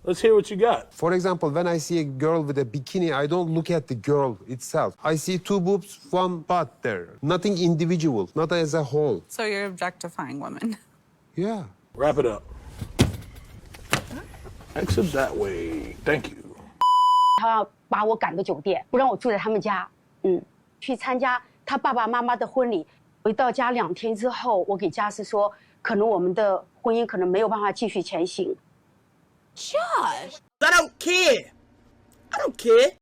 Let's hear what you got. For example, when I see a girl with a bikini, I don't look at the girl itself. I see two boobs, one butt there. Nothing individual, not as a whole. So you're objectifying women. Yeah. Wrap it up. Exit that way. Thank you. 他把我赶到酒店，不让我住在他们家，去参加他爸爸妈妈的婚礼。回到家2天之后，我给家师说，可能我们的婚姻可能没有办法继续前行。Josh, I don't care. I don't care.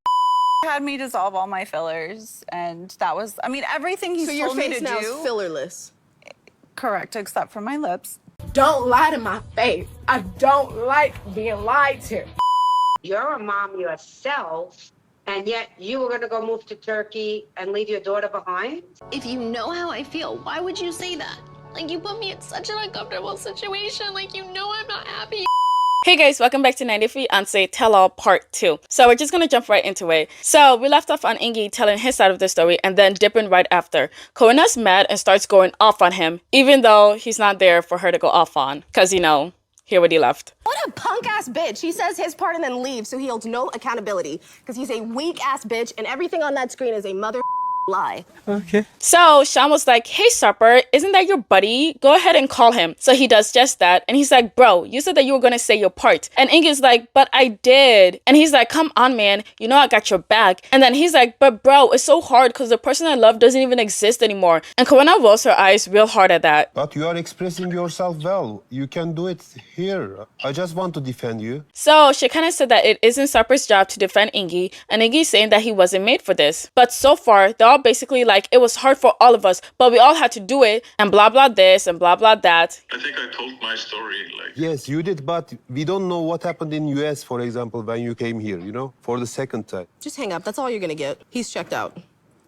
Had me dissolve all my fillers, and that was, I mean, everything he So your told me face to now do. is fillerless. Correct, except for my lips. Don't lie to my face. I don't like being lied to. You're a mom yourself, and yet you were going to go move to Turkey and leave your daughter behind? If you know how I feel, why would you say that? Like, you put me in such an uncomfortable situation. Like, you know I'm not happy. Hey guys, welcome back to 90 Fiance Tell All Part 2. So we're just gonna jump right into it. So we left off on Ingi telling his side of the story and then dipping right after. Koina's mad and starts going off on him, even though he's not there for her to go off on. Cause you know, hear what he left. What a punk-ass bitch. He says his part and then leaves, so he holds no accountability. Because he's a weak-ass bitch, and everything on that screen is a mother lie. Okay. So Sean was like, hey Sarper, isn't that your buddy? Go ahead and call him. So he does just that. And he's like, bro, you said that you were going to say your part. And Ingi's like, but I did. And he's like, come on, man. You know I got your back. And then he's like, but bro, it's so hard because the person I love doesn't even exist anymore. And Koina rolls her eyes real hard at that. But you are expressing yourself well. You can do it here. I just want to defend you. So Shekinah said that it isn't Sarper's job to defend Ingi. And Ingi's saying that he wasn't made for this. But so far, they're all basically like, it was hard for all of us, but we all had to do it, and blah blah this and blah blah that. I think I told my story, like... Yes, you did, but we don't know what happened in US, for example, when you came here, you know, for the second time. Just hang up. That's all you're gonna get. He's checked out.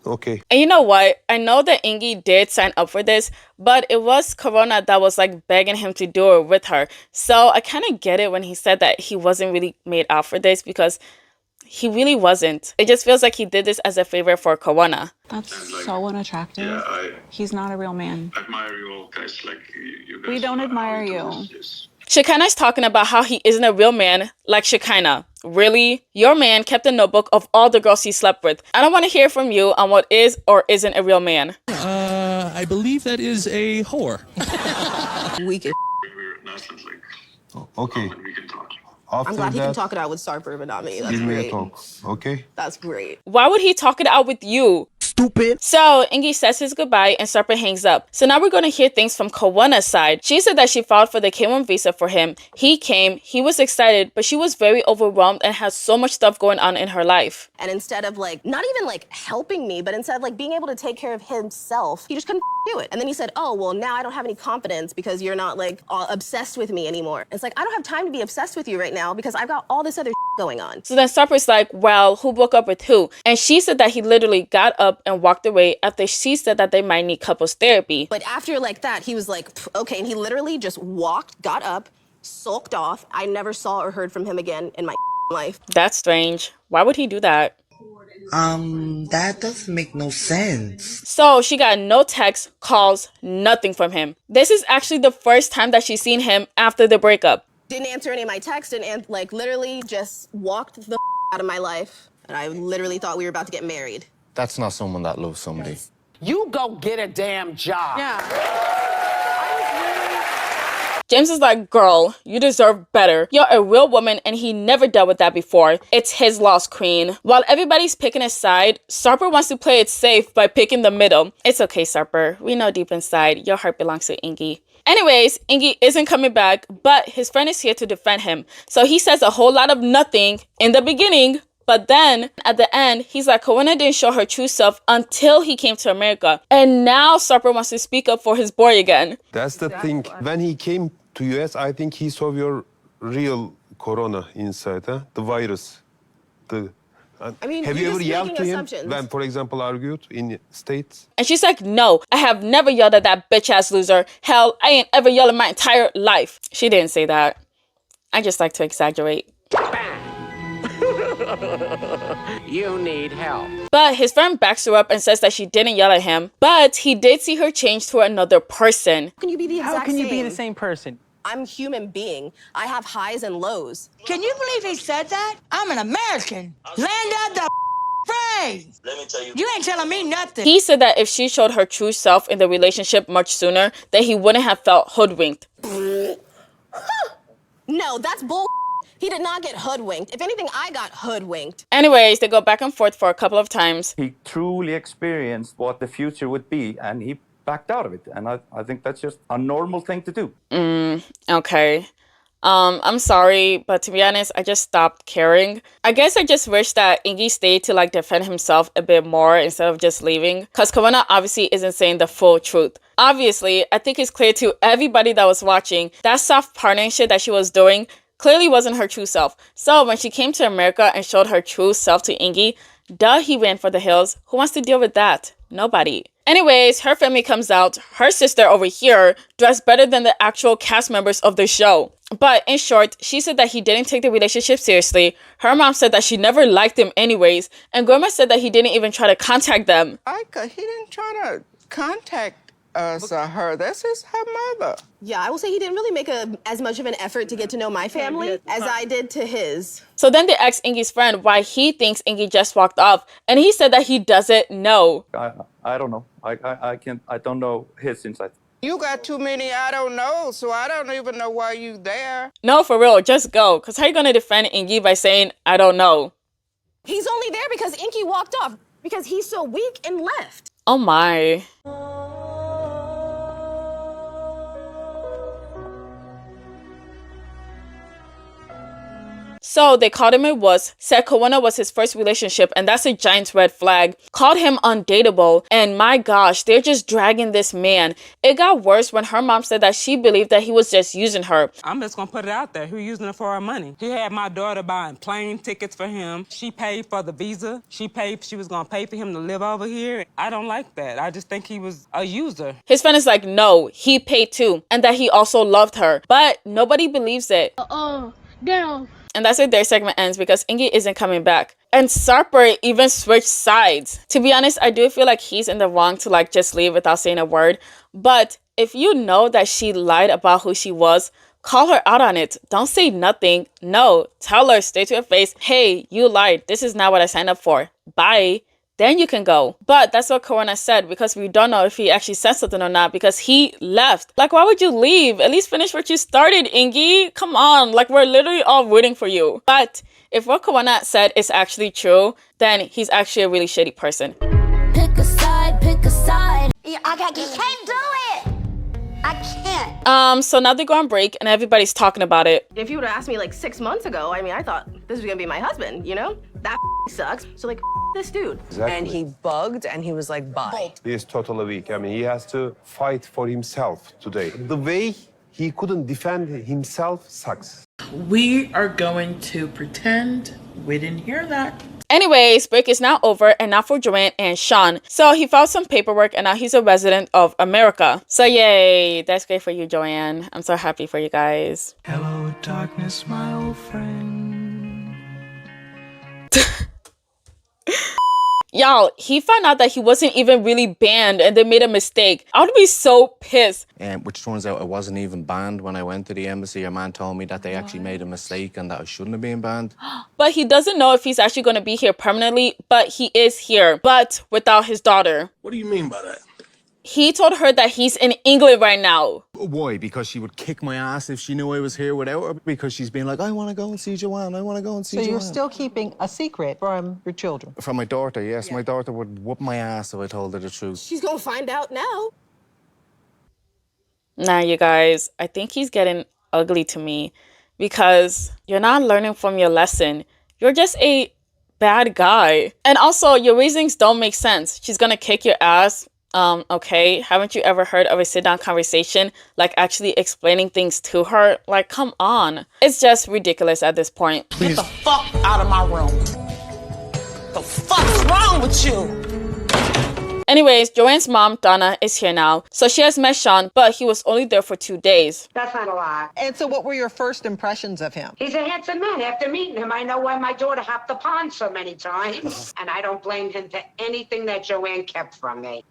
Okay. And you know what? I know that Ingi did sign up for this, but it was Corona that was like begging him to do it with her. So I kind of get it when he said that he wasn't really made out for this, because he really wasn't. It just feels like he did this as a favor for Corona. That's so unattractive. Yeah, He's not a real man. I admire you all guys, like you guys. We don't admire how it you. goes, yes. Shekinah's talking about how he isn't a real man like Shekinah. Really? Your man kept a notebook of all the girls he slept with. I don't want to hear from you on what is or isn't a real man. I believe that is a whore. Weak as We're not like... Okay. We can talk. After I'm glad he that, can talk it out with Sarper, but not me. That's give me a great. talk, okay? That's great. Why would he talk it out with you? Stupid. So Ingi says his goodbye and Sarper hangs up. So now we're going to hear things from Kawana's side. She said that she filed for the K1 visa for him. He came, he was excited, but she was very overwhelmed and has so much stuff going on in her life. And instead of like, not even like helping me, but instead of like being able to take care of himself, he just couldn't do it. And then he said, oh, well, now I don't have any confidence because you're not like obsessed with me anymore. It's like, I don't have time to be obsessed with you right now because I've got all this other going on. So then Sarper's like, well, who broke up with who? And she said that he literally got up and walked away after she said that they might need couples therapy. But after like that, he was like, okay. And he literally just walked, got up, sulked off. I never saw or heard from him again in my life. That's strange. Why would he do that? That doesn't make no sense. So she got no texts, calls, nothing from him. This is actually the first time that she's seen him after the breakup. Didn't answer any of my texts and like literally just walked the out of my life. And I literally thought we were about to get married. That's not someone that loves somebody. You go get a damn job. Yeah. James is like, girl, you deserve better. You're a real woman and he never dealt with that before. It's his loss, queen. While everybody's picking a side, Sarper wants to play it safe by picking the middle. It's okay, Sarper. We know deep inside your heart belongs to Ingi. Anyways, Ingi isn't coming back, but his friend is here to defend him. So he says a whole lot of nothing in the beginning, but then at the end, he's like, Koina didn't show her true self until he came to America. And now Sarper wants to speak up for his boy again. That's the thing. When he came to US, I think he saw your real corona inside, huh? The virus. I mean, have you you're ever just yelled making to him assumptions. when, for example, argued in States? And she's like, no, I have never yelled at that bitch-ass loser. Hell, I ain't ever yelled in my entire life. She didn't say that. I just like to exaggerate. You need help. But his friend backs her up and says that she didn't yell at him, but he did see her change to another person. How can you be the exact How can you be same? the same person? I'm a human being. I have highs and lows. Can you believe he said that? I'm an American. Land of the free. Let me tell you. You ain't telling me nothing. He said that if she showed her true self in the relationship much sooner, then he wouldn't have felt hoodwinked. No, that's bull. He did not get hoodwinked. If anything, I got hoodwinked. Anyways, they go back and forth for a couple of times. He truly experienced what the future would be, and he backed out of it. And I think that's just a normal thing to do. Okay. I'm sorry, but to be honest, I just stopped caring. I guess I just wish that Ingi stayed to like defend himself a bit more instead of just leaving. Because Kawana obviously isn't saying the full truth. Obviously, I think it's clear to everybody that was watching that soft partnering shit that she was doing clearly wasn't her true self. So when she came to America and showed her true self to Ingi, duh, he ran for the hills. Who wants to deal with that? Nobody. Anyways, her family comes out, her sister over here, dressed better than the actual cast members of the show. But in short, she said that he didn't take the relationship seriously. Her mom said that she never liked him anyways. And Grandma said that he didn't even try to contact them. He didn't try to contact us or her. That's her mother. Yeah, I will say he didn't really make as much of an effort to get to know my family as I did to his. So then they asked Ingi's friend why he thinks Ingi just walked off. And he said that he doesn't know. I don't know. I don't know his insight. You got too many I don't know, so I don't even know why you there. No, for real, just go. Because how are you going to defend Ingi by saying, I don't know? He's only there because Ingi walked off. Because he's so weak and left. Oh my. So they called him a wuss, said Kawana was his first relationship, and that's a giant red flag. Called him undateable, and my gosh, they're just dragging this man. It got worse when her mom said that she believed that he was just using her. I'm just gonna put it out there. He was using it for her money. He had my daughter buying plane tickets for him. She paid for the visa. She was gonna pay for him to live over here. I don't like that. I just think he was a user. His friend is like, no, he paid too, and that he also loved her. But nobody believes it. Damn. And that's where their segment ends because Ingi isn't coming back. And Sarper even switched sides. To be honest, I do feel like he's in the wrong to like just leave without saying a word. But if you know that she lied about who she was, call her out on it. Don't say nothing. No, tell her straight to her face, hey, you lied. This is not what I signed up for. Bye. Then you can go. But that's what Kawana said because we don't know if he actually said something or not because he left. Like, why would you leave? At least finish what you started, Ingi. Come on. Like, we're literally all rooting for you. But if what Kawana said is actually true, then he's actually a really shitty person. Pick a side, pick a side. You can't do it. I can't. So now they go on break and everybody's talking about it. If you would have asked me like 6 months ago, I mean, I thought this was gonna be my husband, you know? That sucks. So like, this dude. Exactly. And he bugged and he was like, bye. He is totally weak. I mean, he has to fight for himself today. The way he couldn't defend himself sucks. We are going to pretend we didn't hear that. Anyways, break is now over and now for Joanne and Sean. So he filed some paperwork and now he's a resident of America. So yay, that's great for you, Joanne. I'm so happy for you guys. Hello, darkness, my old friend. Y'all, he found out that he wasn't even really banned and they made a mistake. I would be so pissed. Which turns out I wasn't even banned when I went to the embassy. Your man told me that they actually made a mistake and that I shouldn't have been banned. But he doesn't know if he's actually going to be here permanently, but he is here, but without his daughter. What do you mean by that? He told her that he's in England right now. Why? Because she would kick my ass if she knew I was here without her? Because she's been like, I want to go and see Joanne. I want to go and see Joanne. So you're still keeping a secret from your children? From my daughter, yes. Yeah. My daughter would whoop my ass if I told her the truth. She's gonna find out now. Nah, you guys, I think he's getting ugly to me because you're not learning from your lesson. You're just a bad guy. And also, your reasonings don't make sense. She's gonna kick your ass. Okay, haven't you ever heard of a sit-down conversation, like actually explaining things to her? Like, come on. It's just ridiculous at this point. Please. Get the fuck out of my room. The fuck's wrong with you? Anyways, Joanne's mom, Donna, is here now. So she has met Sean, but he was only there for 2 days. That's not a lot. And so what were your first impressions of him? He's a handsome man. After meeting him, I know why my daughter hopped the pond so many times. And I don't blame him for anything that Joanne kept from me.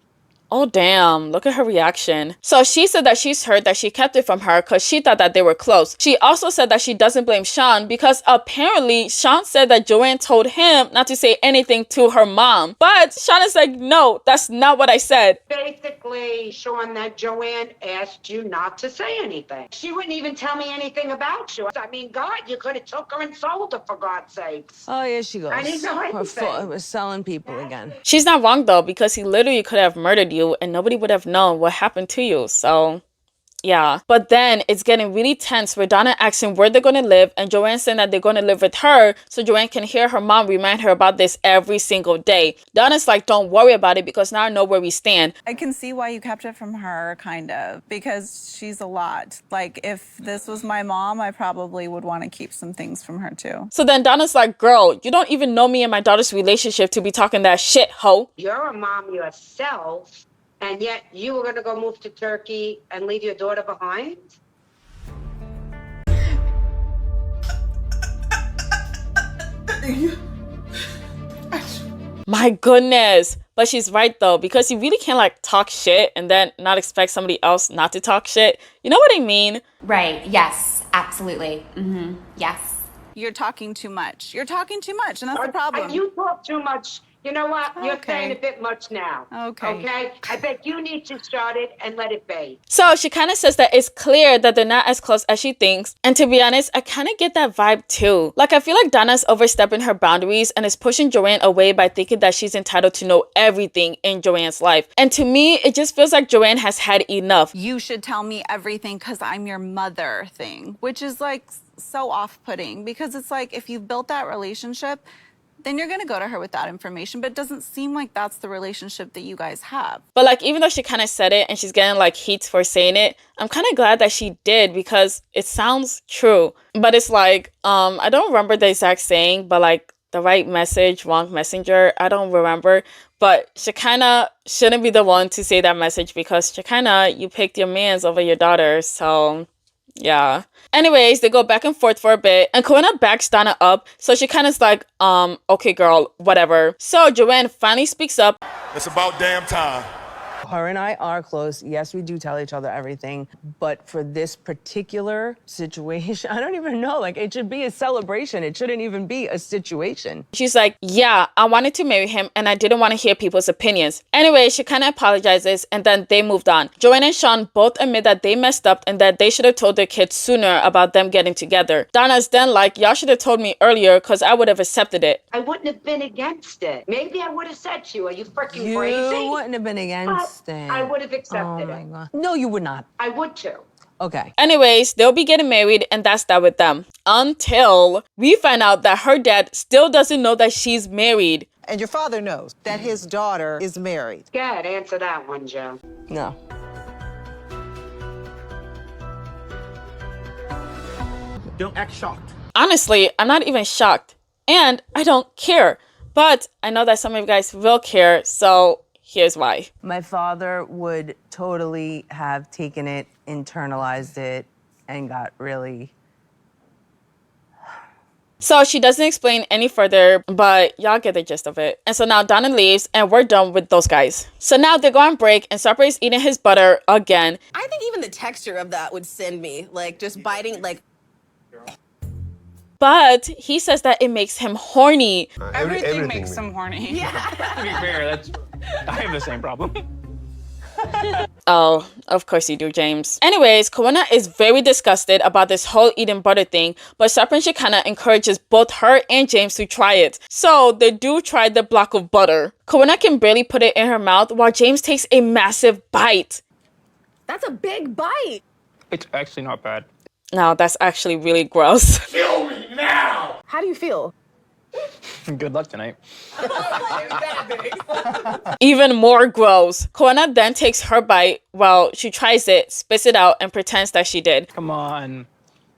Oh, damn. Look at her reaction. So she said that she's heard that she kept it from her because she thought that they were close. She also said that she doesn't blame Sean because apparently Sean said that Joanne told him not to say anything to her mom. But Sean is like, no, that's not what I said. Basically, Sean, that Joanne asked you not to say anything. She wouldn't even tell me anything about you. I mean, God, you could have took her and sold her, for God's sakes. Oh, here she goes. I didn't know anything. We're selling people again. She's not wrong, though, because he literally could have murdered you and nobody would have known what happened to you. So, yeah. But then it's getting really tense where Donna asks him where they're going to live and Joanne saying that they're going to live with her so Joanne can hear her mom remind her about this every single day. Donna's like, don't worry about it because now I know where we stand. I can see why you kept it from her, kind of, because she's a lot. Like, if this was my mom, I probably would want to keep some things from her, too. So then Donna's like, girl, you don't even know me and my daughter's relationship to be talking that shit, ho. You're a mom yourself, and yet you were going to go move to Turkey and leave your daughter behind? My goodness. But she's right, though, because you really can't, like, talk shit and then not expect somebody else not to talk shit. You know what I mean? Right. Yes. Absolutely. Mm-hmm. Yes. You're talking too much. You're talking too much, and that's the problem. You talk too much. You know what? You're Okay. saying a bit much now. Okay? I bet you need to start it and let it be. So she kind of says that it's clear that they're not as close as she thinks. And to be honest, I kind of get that vibe too. Like, I feel like Donna's overstepping her boundaries and is pushing Joanne away by thinking that she's entitled to know everything in Joanne's life. And to me, it just feels like Joanne has had enough. You should tell me everything because I'm your mother thing, which is like so off-putting because it's like if you've built that relationship, then you're going to go to her with that information. But it doesn't seem like that's the relationship that you guys have. But like, even though she kind of said it and she's getting like heat for saying it, I'm kind of glad that she did because it sounds true. But it's like, I don't remember the exact saying, but like the right message, wrong messenger. I don't remember. But Shekinah shouldn't be the one to say that message because Shekinah, you picked your mans over your daughter. So yeah. Anyways, they go back and forth for a bit and Corinna backs Donna up. So she kind of's like, okay, girl, whatever. So Joanne finally speaks up. It's about damn time. Her and I are close. Yes, we do tell each other everything. But for this particular situation, I don't even know. Like, it should be a celebration. It shouldn't even be a situation. She's like, yeah, I wanted to marry him and I didn't want to hear people's opinions. Anyway, she kind of apologizes and then they moved on. Joanne and Sean both admit that they messed up and that they should have told their kids sooner about them getting together. Donna's then like, y'all should have told me earlier because I would have accepted it. I wouldn't have been against it. Maybe I would have said to you, are you freaking You crazy? wouldn't have been against it. I would have accepted it. God. No, you would not. I would too. Okay. Anyways, they'll be getting married and that's that with them. Until we find out that her dad still doesn't know that she's married. And your father knows that his daughter is married. Go ahead, answer that one, Joe. No. Don't act shocked. Honestly, I'm not even shocked. And I don't care. But I know that some of you guys will care, so here's why. My father would totally have taken it, internalized it, and got really... So she doesn't explain any further, but y'all get the gist of it. And so now Donna leaves and we're done with those guys. So now they go on break and Sarper is eating his butter again. I think even the texture of that would send me, like, just biting, like... But he says that it makes him horny. Everything makes him horny. Yeah. To be fair, I have the same problem. Oh, of course you do, James. Anyways, Corinna is very disgusted about this whole eating butter thing, but Sarper and Shekinah encourages both her and James to try it. So they do try the block of butter. Corinna can barely put it in her mouth while James takes a massive bite. That's a big bite. It's actually not bad. No, that's actually really gross. Kill me now! How do you feel? Good luck tonight. Even more gross. Corinna then takes her bite while she tries it, spits it out, and pretends that she did. Come on.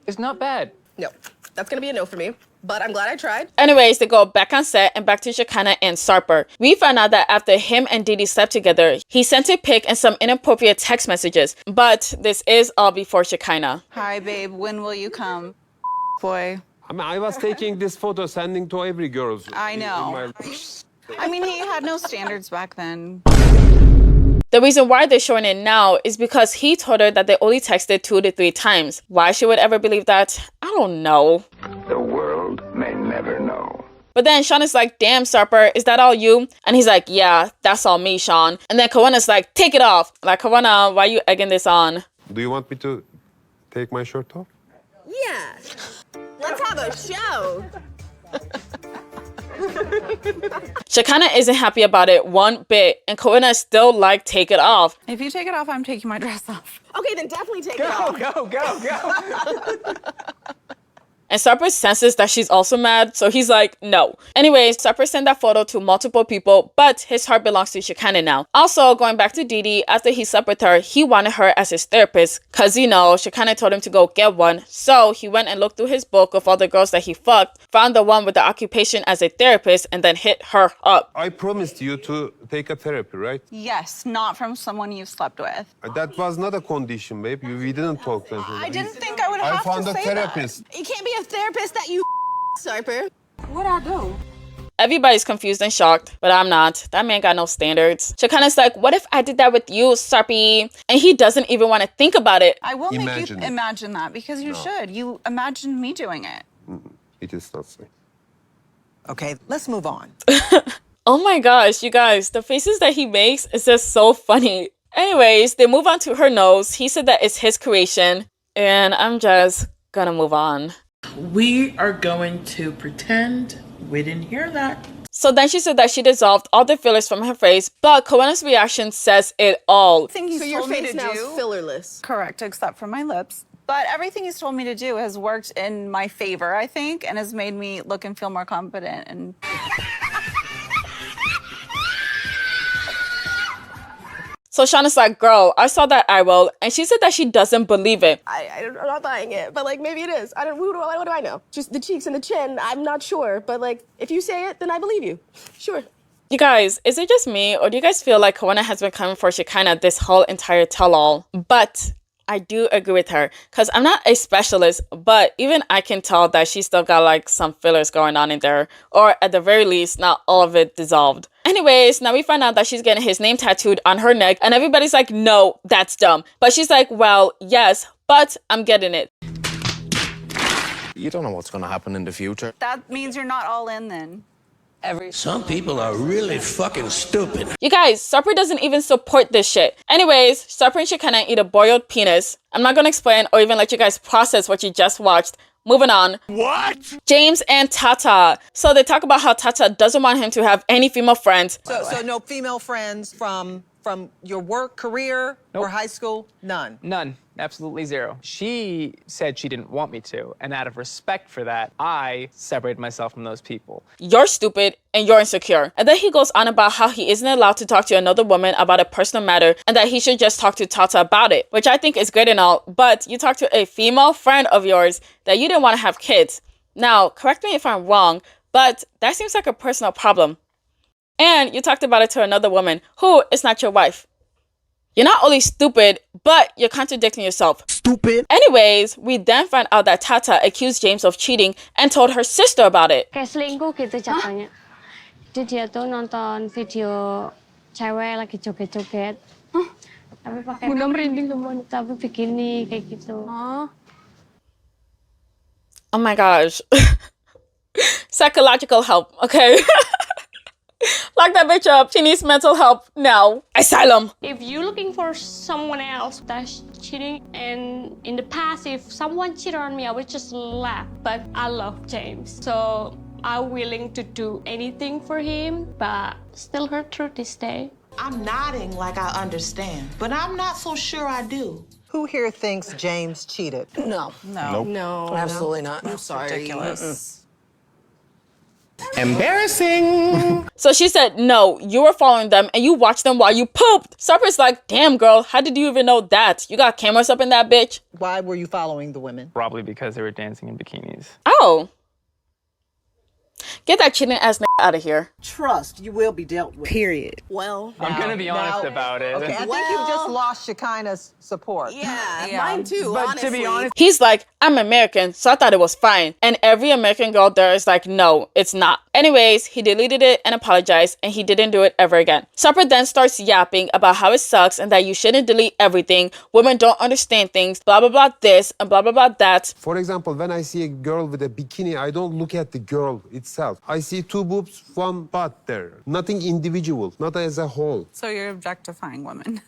It's not bad. No, that's gonna be a no for me. But I'm glad I tried. Anyways, they go back on set and back to Shekinah and Sarper. We found out that after him and Didi slept together, he sent a pic and some inappropriate text messages. But this is all before Shekinah. Hi, babe. When will you come? Boy. I was taking this photo, sending to every girl. I know. I mean, he had no standards back then. The reason why they're showing it now is because he told her that they only texted 2 to 3 times. Why she would ever believe that, I don't know. The world may never know. But then Sean is like, damn, Sarper, is that all you? And he's like, yeah, that's all me, Sean. And then Kawanna's like, take it off. Like, Kawanna, why are you egging this on? Do you want me to take my shirt off? Yeah. Let's have a show. Shekinah isn't happy about it one bit, and Kawanna is still like, take it off. If you take it off, I'm taking my dress off. Okay, then definitely take it off. Go. And Sarper senses that she's also mad, so he's like, no. Anyways, Sarper sent that photo to multiple people, but his heart belongs to Shekinah now. Also, going back to Didi, after he slept with her, he wanted her as his therapist, cause you know, Shekinah told him to go get one. So he went and looked through his book of all the girls that he fucked, found the one with the occupation as a therapist, and then hit her up. I promised you to take a therapy, right? Yes, not from someone you slept with. That was not a condition, babe. We didn't talk that. I didn't think I would have I found to a say therapist. You can't be a therapist that you Sarper. What'd I do? Everybody's confused and shocked, but I'm not. That man got no standards. Shekinah's like, what if I did that with you, Sarpy? And he doesn't even want to think about it. I will make you imagine that because you should. You imagined me doing it. It is not safe. Okay, let's move on. Oh my gosh, you guys, the faces that he makes is just so funny. Anyways, they move on to her nose. He said that it's his creation, and I'm just gonna move on. We are going to pretend we didn't hear that. So then she said that she dissolved all the fillers from her face, but Kawanna's reaction says it all. So your face now is fillerless. Correct, except for my lips. But everything he's told me to do has worked in my favor, I think, and has made me look and feel more confident. And so Sean is like, girl, I saw that eye roll, and she said that she doesn't believe it. I'm not buying it, but like maybe it is. I don't. What do I know? Just the cheeks and the chin. I'm not sure, but like if you say it, then I believe you. Sure. You guys, is it just me, or do you guys feel like Kawanna has been coming for Shekinah this whole entire tell-all? But I do agree with her, because I'm not a specialist, but even I can tell that she still got like some fillers going on in there, or at the very least, not all of it dissolved. Anyways, now we find out that she's getting his name tattooed on her neck, and everybody's like, no, that's dumb. But she's like, well, yes, but I'm getting it. You don't know what's going to happen in the future. that means you're not all in then. Some people are really fucking stupid. You guys, Sarper doesn't even support this shit. Anyways, Sarper and Shekinah eat a boiled penis. I'm not gonna explain or even let you guys process what you just watched. Moving on. What? James and Tata. So they talk about how Tata doesn't want him to have any female friends. So no female friends from your work, career, or high school? None. None. Absolutely zero. She said she didn't want me to, and out of respect for that, I separated myself from those people. You're stupid and you're insecure. And then he goes on about how he isn't allowed to talk to another woman about a personal matter and that he should just talk to Tata about it, which I think is great and all, but you talk to a female friend of yours that you didn't want to have kids. Now, correct me if I'm wrong, but that seems like a personal problem. And you talked about it to another woman who is not your wife. You're not only stupid, but you're contradicting yourself. Stupid. Anyways, we then find out that Tata accused James of cheating and told her sister about it. Kayak selingkuh gitu jatuhnya. Jadi dia tuh nonton video cewek lagi joget-joget. Tapi pakai Bunda merinding semua. Tapi bikini kayak gitu. Oh my gosh. Psychological help, okay? Lock that bitch up. She needs mental help now. Asylum. If you're looking for someone else that's cheating, and in the past, if someone cheated on me, I would just laugh. But I love James, so I'm willing to do anything for him, but still hurt through this day. I'm nodding like I understand, but I'm not so sure I do. Who here thinks James cheated? No. No. Nope. No. Absolutely not. I'm sorry. Ridiculous. Embarrassing. So she said, no, you were following them and you watched them while you pooped. Sarper's like, damn, girl, how did you even know that? You got cameras up in that bitch? Why were you following the women? Probably because they were dancing in bikinis. Oh. Get that cheating ass nigga out of here. Trust, you will be dealt with. Period. Well, I'm gonna be honest about it. Okay, I think you've just lost Shekinah's support. Yeah, mine too, But honestly. to be honest, He's like, I'm American, so I thought it was fine. And every American girl there is like, no, it's not. Anyways, he deleted it and apologized, and he didn't do it ever again. Sarper then starts yapping about how it sucks and that you shouldn't delete everything. Women don't understand things, blah, blah, blah, this, and blah, blah, blah, that. For example, when I see a girl with a bikini, I don't look at the girl itself. I see two boobs, one butt there. Nothing individual, not as a whole. So you're objectifying women.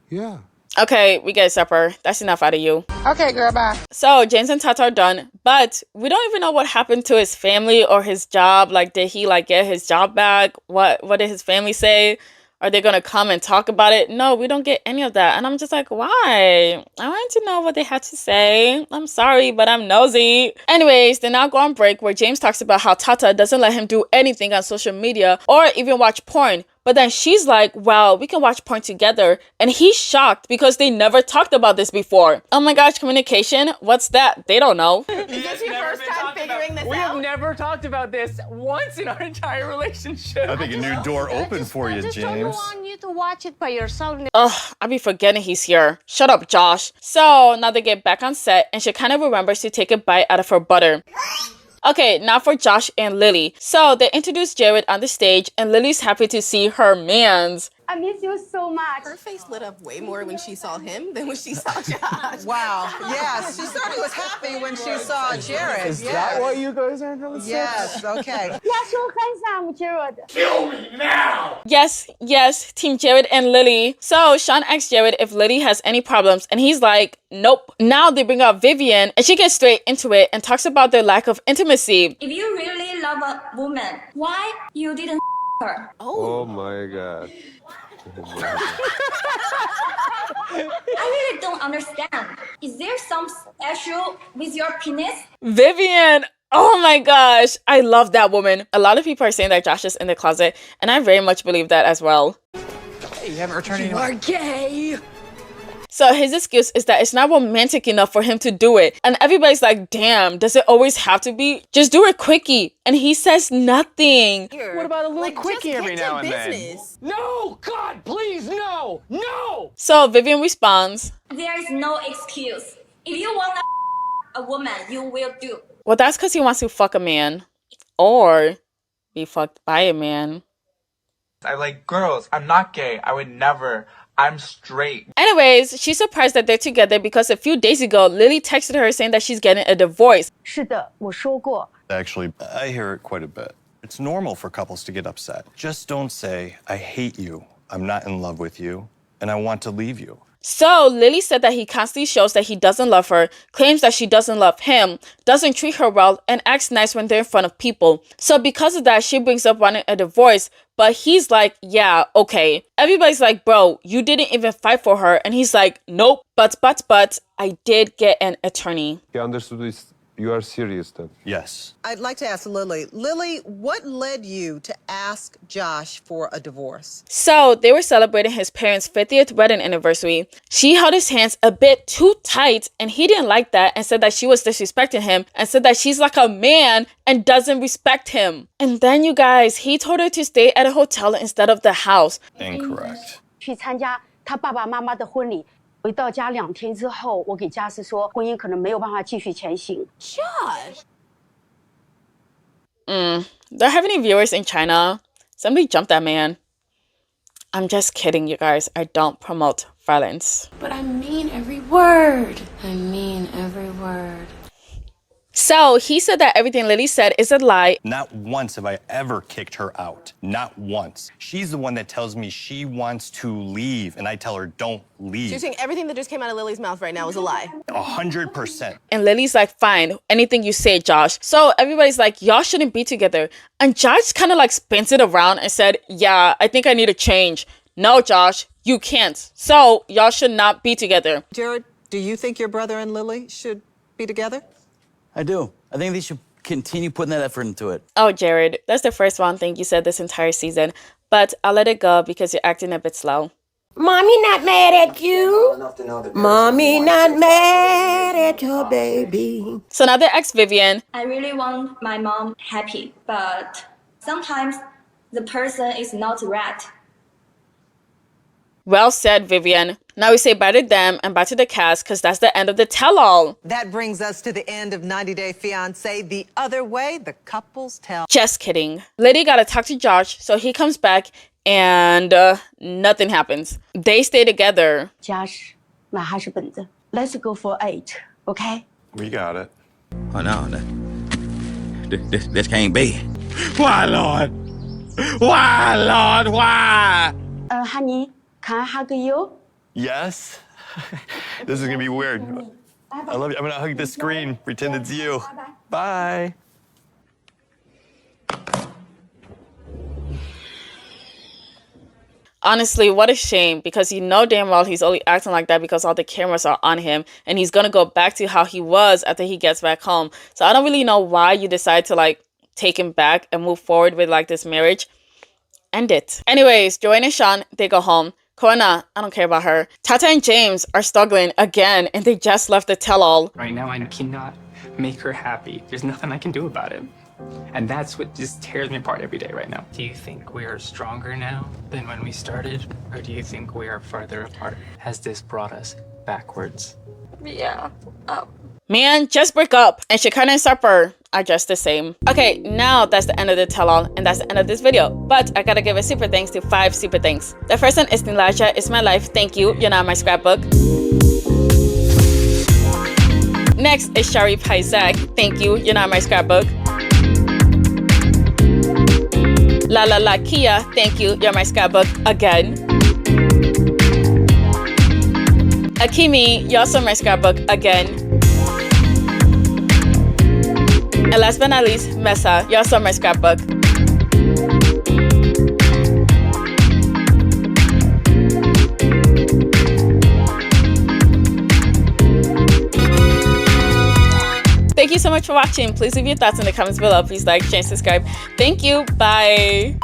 Yeah. Okay, we get it, Sarper. That's enough out of you. Okay, girl, bye. So James and Tata are done, but we don't even know what happened to his family or his job. Like, did he like get his job back? What did his family say? Are they gonna come and talk about it? No, we don't get any of that. And I'm just like, why? I wanted to know what they had to say. I'm sorry, but I'm nosy. Anyways, they now go on break where James talks about how Tata doesn't let him do anything on social media or even watch porn. But then she's like, well, we can watch porn together. And he's shocked because they never talked about this before. Oh my gosh, communication? What's that? They don't know. Is this your first time figuring this out? we have never talked about this once in our entire relationship. I think a new door opened for you, I just don't James. want you to watch it by yourself. Ugh, I be forgetting he's here. Shut up, Josh. So now they get back on set and she kind of remembers to take a bite out of her butter. Okay, now for Josh and Lily. So they introduce Jared on the stage and Lily's happy to see her mans. I miss you so much. Her face lit up way more when she saw him than when she saw Josh. Wow. Yes, she certainly was happy when she saw Jared. Is yes. that why you guys aren't having sex? Yes, okay. You're so handsome, Jared. Kill me now! Yes, Team Jared and Lily. So Sean asks Jared if Lily has any problems and he's like, nope. Now they bring up Vivian and she gets straight into it and talks about their lack of intimacy. If you really love a woman, why you didn't her? Oh my God. I really don't understand. Is there some special with your penis? Vivian! Oh my gosh, I love that woman. A lot of people are saying that Josh is in the closet and I very much believe that as well. Hey, you haven't returned any. You are gay. So his excuse is that it's not romantic enough for him to do it. And everybody's like, damn, does it always have to be? Just do it quickie. And he says nothing. What about a little quickie every now and then? No! God, please, no! No! So Vivian responds, There is no excuse. If you want a woman, you will do. well, that's because he wants to fuck a man. Or be fucked by a man. I like girls. I'm not gay. I would never. I'm straight. Anyways, she's surprised that they're together because a few days ago, Lily texted her saying that she's getting a divorce. 是的，我说过。 Actually, I hear it quite a bit. It's normal for couples to get upset. Just don't say, I hate you, I'm not in love with you, and I want to leave you. So Lily said that he constantly shows that he doesn't love her, claims that she doesn't love him, doesn't treat her well, and acts nice when they're in front of people. So because of that, she brings up wanting a divorce, but he's like, yeah, okay. Everybody's like, bro, you didn't even fight for her. And he's like, nope, but, I did get an attorney. He understood this. You are serious then? Yes. I'd like to ask Lily. Lily, what led you to ask Josh for a divorce? So they were celebrating his parents' 50th wedding anniversary. She held his hands a bit too tight and he didn't like that and said that she was disrespecting him and said that she's like a man and doesn't respect him. And then you guys, he told her to stay at a hotel instead of the house. Incorrect. 去参加他爸爸妈妈的婚礼。 回到家2天之后，我给家师说，婚姻可能没有办法继续前行。 Josh. Do I have any viewers in China? Somebody jump that man. I'm just kidding, you guys. I don't promote violence. But I mean every word. I mean every word. So he said that everything Lily said is a lie. Not once have I ever kicked her out. Not once. She's the one that tells me she wants to leave, and I tell her, don't leave. So you're saying everything that just came out of Lily's mouth right now was a lie? 100%. And Lily's like, fine, anything you say, Josh. So everybody's like, y'all shouldn't be together. And Josh kind of like spins it around and said, yeah, I think I need a change. No, Josh, you can't. So y'all should not be together. Jared, do you think your brother and Lily should be together? I do. I think they should continue putting that effort into it. Oh, Jared, that's the first one thing you said this entire season. But I'll let it go because you're acting a bit slow. Mommy not mad at you. Mommy not mad at your baby. So now they ex Vivian. I really want my mom happy, but sometimes the person is not right. Well said, Vivian. Now we say bye to them and bye to the cast because that's the end of the tell-all. That brings us to the end of 90 Day Fiance. The other way, the couples tell. Just kidding. Lydia gotta talk to Josh, so he comes back and nothing happens. They stay together. Josh, 买哈士本子. Let's go for 8, okay? We got it. Oh, no. This can't be. Why, Lord? Why, Lord? Why? Honey, can I hug you? Yes? This is gonna be weird. I love you. I'm gonna hug the screen, pretend it's you. Bye. Honestly, what a shame, because you know damn well he's only acting like that because all the cameras are on him and he's gonna go back to how he was after he gets back home. So I don't really know why you decide to like take him back and move forward with like this marriage. End it. Anyways, Joanne and Sean, they go home. Corona, I don't care about her. Tata and James are struggling again and they just left the tell-all. Right now, I cannot make her happy. There's nothing I can do about it. And that's what just tears me apart every day right now. Do you think we are stronger now than when we started? Or do you think we are farther apart? Has this brought us backwards? Yeah. Man, just break up. And Shekinah and Sarper are just the same. Okay, now that's the end of the tell-all and that's the end of this video. But I gotta give a super thanks to 5 super thanks. The first one is Nilaja. It's my life. Thank you. You're not my scrapbook. Next is Sharif Isaac. Thank you. You're not my scrapbook. La La La Kia, thank you, you're my scrapbook again. Akimi, you're also my scrapbook again. And last but not least, Mesa, you're also my scrapbook. Thank you so much for watching. Please leave your thoughts in the comments below. Please like, share, and subscribe. Thank you. Bye.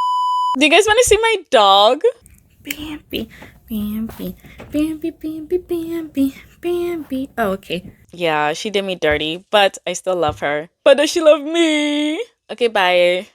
Do you guys want to see my dog? Bambi, Bambi, Bambi, Bambi, Bambi, Bambi. Oh, okay. Yeah, she did me dirty, but I still love her. But does she love me? Okay, bye.